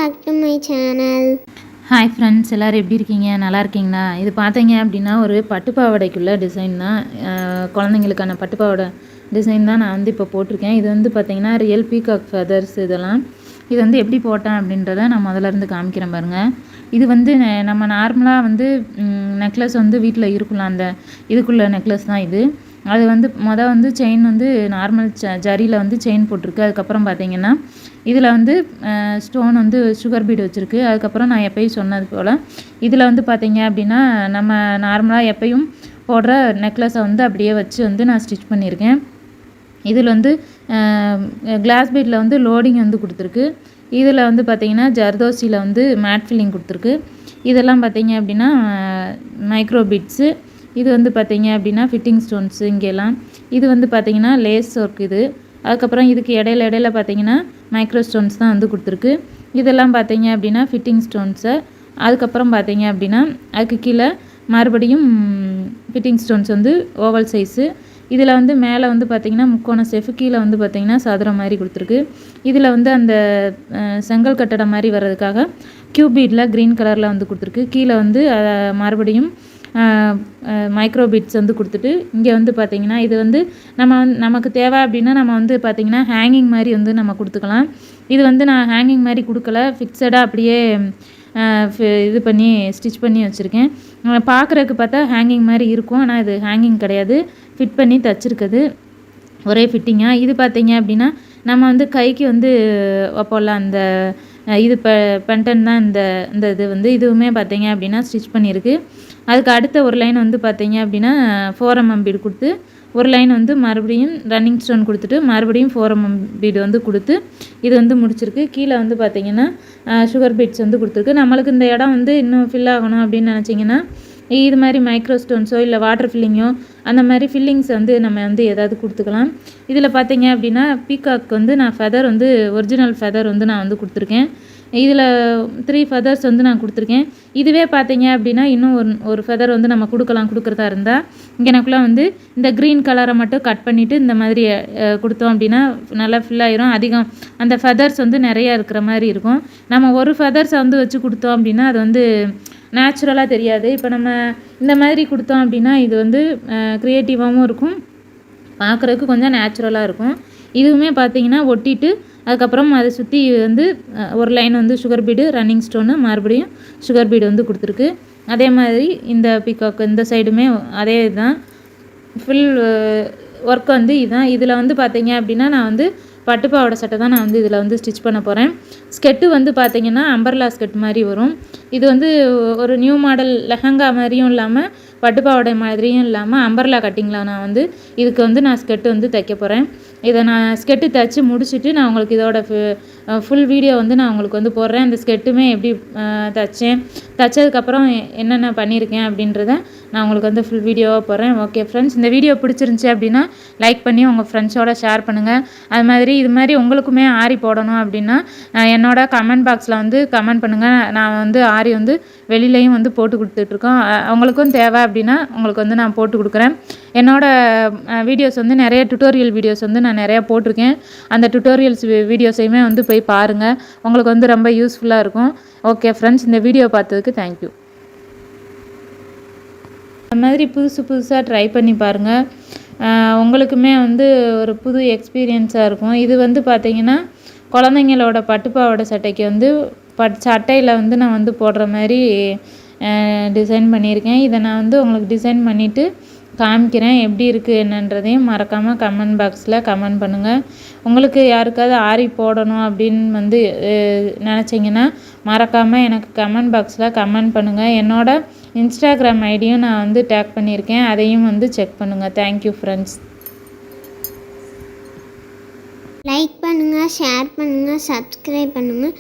Back to my channel. Hi friends, எல்லோரும் எப்படி இருக்கீங்க? நல்லா இருக்கீங்களா? இது பார்த்தீங்க அப்படின்னா ஒரு பட்டுப்பாவடைக்குள்ள டிசைன் தான். குழந்தைங்களுக்கான பட்டுப்பாவடை டிசைன் தான் நான் வந்து இப்போ போட்டிருக்கேன். இது வந்து பார்த்தீங்கன்னா ரியல் பீகாக் ஃபெதர்ஸ். இதெல்லாம் இது வந்து எப்படி போட்டேன் அப்படின்றத நான் முதல்ல இருந்து காமிக்கிறேன் பாருங்கள். இது வந்து நம்ம நார்மலாக வந்து நெக்லஸ் வந்து வீட்டில் இருக்கலாம், அந்த இதுக்குள்ள நெக்லஸ் தான் இது. அது வந்து வந்து செயின் வந்து நார்மல் ஜரியில் வந்து செயின் போட்டிருக்கு. அதுக்கப்புறம் பார்த்தீங்கன்னா இதில் வந்து ஸ்டோன் வந்து சுகர் பீடு வச்சுருக்கு. அதுக்கப்புறம் நான் எப்பயும் சொன்னது போல் இதில் வந்து பார்த்தீங்க அப்படின்னா நம்ம நார்மலாக எப்பயும் போடுற நெக்லஸை வந்து அப்படியே வச்சு வந்து நான் ஸ்டிச் பண்ணியிருக்கேன். இதில் வந்து கிளாஸ் பீட்டில் வந்து லோடிங் வந்து கொடுத்துருக்கு. இதில் வந்து பார்த்திங்கன்னா ஜர்தோசியில் வந்து மேட் ஃபில்லிங் கொடுத்துருக்கு. இதெல்லாம் பார்த்திங்க அப்படின்னா மைக்ரோ பீட்ஸு. இது வந்து பார்த்திங்க அப்படின்னா ஃபிட்டிங் ஸ்டோன்ஸு. இங்கெல்லாம் இது வந்து பார்த்திங்கன்னா லேஸ் ஒர்க். இது அதுக்கப்புறம் இதுக்கு இடையில பார்த்திங்கன்னா மைக்ரோ ஸ்டோன்ஸ் தான் வந்து கொடுத்துருக்கு. இதெல்லாம் பார்த்திங்க அப்படின்னா ஃபிட்டிங் ஸ்டோன்ஸு. அதுக்கப்புறம் பார்த்திங்க அப்படின்னா அதுக்கு கீழே மறுபடியும் ஃபிட்டிங் ஸ்டோன்ஸ் வந்து ஓவல் சைஸு. இதில் வந்து மேலே வந்து பார்த்திங்கன்னா முக்கோண செஃப், கீழே வந்து பார்த்திங்கன்னா சதுரம் மாதிரி கொடுத்துருக்கு. இதில் வந்து அந்த செங்கல் கட்டடம் மாதிரி வர்றதுக்காக கியூபீடில் க்ரீன் கலரில் வந்து கொடுத்துருக்கு. கீழே வந்து மறுபடியும் மைக்ரோ பீட்ஸ் வந்து கொடுத்துட்டு இங்கே வந்து பார்த்திங்கன்னா இது வந்து நமக்கு தேவை அப்படின்னா நம்ம வந்து பார்த்திங்கன்னா ஹேங்கிங் மாதிரி வந்து நம்ம கொடுத்துக்கலாம். இது வந்து நான் ஹேங்கிங் மாதிரி கொடுக்கல, ஃபிக்ஸடாக அப்படியே இது பண்ணி ஸ்டிச் பண்ணி வச்சுருக்கேன். பார்க்குறதுக்கு பார்த்தா ஹேங்கிங் மாதிரி இருக்கும், ஆனால் இது ஹேங்கிங் கிடையாது, ஃபிட் பண்ணி தச்சுருக்குது ஒரே ஃபிட்டிங்காக. இது பார்த்திங்க அப்படின்னா நம்ம வந்து கைக்கு வந்து வைப்போம்ல, அந்த இது பென்டன் தான் இந்த இது வந்து இதுவுமே பார்த்திங்க அப்படின்னா ஸ்டிச் பண்ணியிருக்கு. அதுக்கு அடுத்த ஒரு லைன் வந்து பார்த்திங்க அப்படின்னா 4mm பீடு கொடுத்து ஒரு லைன் வந்து மறுபடியும் ரன்னிங் ஸ்டோன் கொடுத்துட்டு மறுபடியும் 4mm பீடு வந்து கொடுத்து இது வந்து முடிச்சிருக்கு. கீழே வந்து பார்த்திங்கன்னா சுகர் பீட்ஸ் வந்து கொடுத்துருக்கு. நம்மளுக்கு இந்த இடம் வந்து இன்னும் ஃபில் ஆகணும் அப்படின்னு நினச்சிங்கன்னா இது மாதிரி மைக்ரோ ஸ்டோன்ஸோ இல்லை வாட்டர் ஃபில்லிங்கோ அந்த மாதிரி ஃபில்லிங்ஸ் வந்து நம்ம வந்து ஏதாவது கொடுத்துக்கலாம். இதில் பார்த்தீங்க அப்படின்னா பீகாக் வந்து நான் ஃபெதர் வந்து ஒரிஜினல் ஃபெதர் வந்து நான் வந்து கொடுத்துருக்கேன். இதில் 3 ஃபெதர்ஸ் வந்து நான் கொடுத்துருக்கேன். இதுவே பார்த்தீங்க அப்படின்னா இன்னும் ஒரு ஃபெதர் வந்து நம்ம கொடுக்குறதா இருந்தால் இங்கே எனக்குள்ளே வந்து இந்த க்ரீன் கலரை மட்டும் கட் பண்ணிவிட்டு இந்த மாதிரி கொடுத்தோம் அப்படின்னா நல்லா ஃபில் ஆயிரும். அதிகம் அந்த ஃபெதர்ஸ் வந்து நிறையா இருக்கிற மாதிரி இருக்கும். நம்ம ஒரு ஃபெதர்ஸை வந்து வச்சு கொடுத்தோம் அப்படின்னா அது வந்து நேச்சுரலாக தெரியாது. இப்போ நம்ம இந்த மாதிரி கொடுத்தோம் அப்படின்னா இது வந்து க்ரியேட்டிவாகவும் இருக்கும், பார்க்குறதுக்கு கொஞ்சம் நேச்சுரலாக இருக்கும். இதுவுமே பார்த்திங்கன்னா ஒட்டிட்டு அதுக்கப்புறம் அதை சுற்றி வந்து ஒரு லைன் வந்து சுகர் பீடு ரன்னிங் ஸ்டோனு மறுபடியும் சுகர் பீடு வந்து கொடுத்துருக்கு. அதே மாதிரி இந்த பீகாக் இந்த சைடுமே அதே இதுதான், ஃபுல் ஒர்க் வந்து இதுதான். இதில் வந்து பார்த்திங்க அப்படின்னா நான் வந்து பட்டுப்பாவோட சட்டை தான் நான் வந்து இதில் வந்து ஸ்டிச் பண்ண போகிறேன். ஸ்கெட்டு வந்து பார்த்திங்கன்னா அம்பர்லா ஸ்கெட் மாதிரி வரும். இது வந்து ஒரு நியூ மாடல் லெஹங்கா மாதிரியும் இல்லாமல் பட்டுப்பாவோட மாதிரியும் இல்லாமல் அம்பர்லா கட்டிங்கில் நான் வந்து இதுக்கு வந்து நான் ஸ்கெட்டு வந்து தைக்க போகிறேன். இதை நான் ஸ்கெட்டு தைச்சி முடிச்சுட்டு நான் உங்களுக்கு இதோட ஃபுல் வீடியோ வந்து நான் உங்களுக்கு வந்து போடுறேன். அந்த ஸ்கெட்டுமே எப்படி தைச்சதுக்கப்புறம் என்னென்ன பண்ணியிருக்கேன் அப்படின்றத நான் உங்களுக்கு வந்து ஃபுல் வீடியோவாக போடுறேன். ஓகே ஃப்ரெண்ட்ஸ், இந்த வீடியோ பிடிச்சிருந்துச்சி அப்படின்னா லைக் பண்ணி உங்கள் ஃப்ரெண்ட்ஸோட ஷேர் பண்ணுங்கள். அது மாதிரி இது மாதிரி உங்களுக்குமே ஆரி போடணும் அப்படின்னா என்னோட கமெண்ட் பாக்ஸில் வந்து கமெண்ட் பண்ணுங்கள். நான் வந்து ஆரி வந்து வெளியிலையும் வந்து போட்டு கொடுத்துட்ருக்கோம். அவங்களுக்கும் தேவை அப்படின்னா உங்களுக்கு வந்து நான் போட்டு கொடுக்குறேன். என்னோடய வீடியோஸ் வந்து நிறைய டுட்டோரியல் வீடியோஸ் வந்து நான் நிறையா போட்டிருக்கேன். அந்த டுட்டோரியல்ஸ் வீடியோஸையுமே வந்து போய் பாருங்கள், உங்களுக்கு வந்து ரொம்ப யூஸ்ஃபுல்லாக இருக்கும். ஓகே ஃப்ரெண்ட்ஸ், இந்த வீடியோ பார்த்ததுக்கு தேங்க்யூ. அந்த மாதிரி புதுசாக ட்ரை பண்ணி பாருங்கள், உங்களுக்குமே வந்து ஒரு புது எக்ஸ்பீரியன்ஸாக இருக்கும். இது வந்து பார்த்திங்கன்னா குழந்தைங்களோட பட்டுப்பாவோட சட்டைக்கு வந்து சட்டையில் வந்து நான் வந்து போடுற மாதிரி டிசைன் பண்ணியிருக்கேன். இதை நான் வந்து உங்களுக்கு டிசைன் பண்ணிவிட்டு காமிக்கிறேன், எப்படி இருக்குது என்னன்றதையும் மறக்காமல் கமெண்ட் பாக்ஸில் கமெண்ட் பண்ணுங்கள். உங்களுக்கு யாருக்காவது ஆரி போடணும் அப்படின்னு வந்து நினச்சிங்கன்னா மறக்காமல் எனக்கு கமெண்ட் பாக்ஸில் கமெண்ட் பண்ணுங்கள். என்னோடய இன்ஸ்டாகிராம் ஐடியும் நான் வந்து டேக் பண்ணியிருக்கேன், அதையும் வந்து செக் பண்ணுங்கள். Thank you friends. லைக் பண்ணுங்கள், ஷேர் பண்ணுங்கள், சப்ஸ்கிரைப் பண்ணுங்கள்.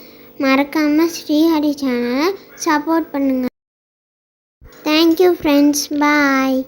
மறக்காமல் ஸ்ரீஹரி சேனலை சப்போர்ட் பண்ணுங்கள். தேங்க்யூ ஃப்ரெண்ட்ஸ், பாய்.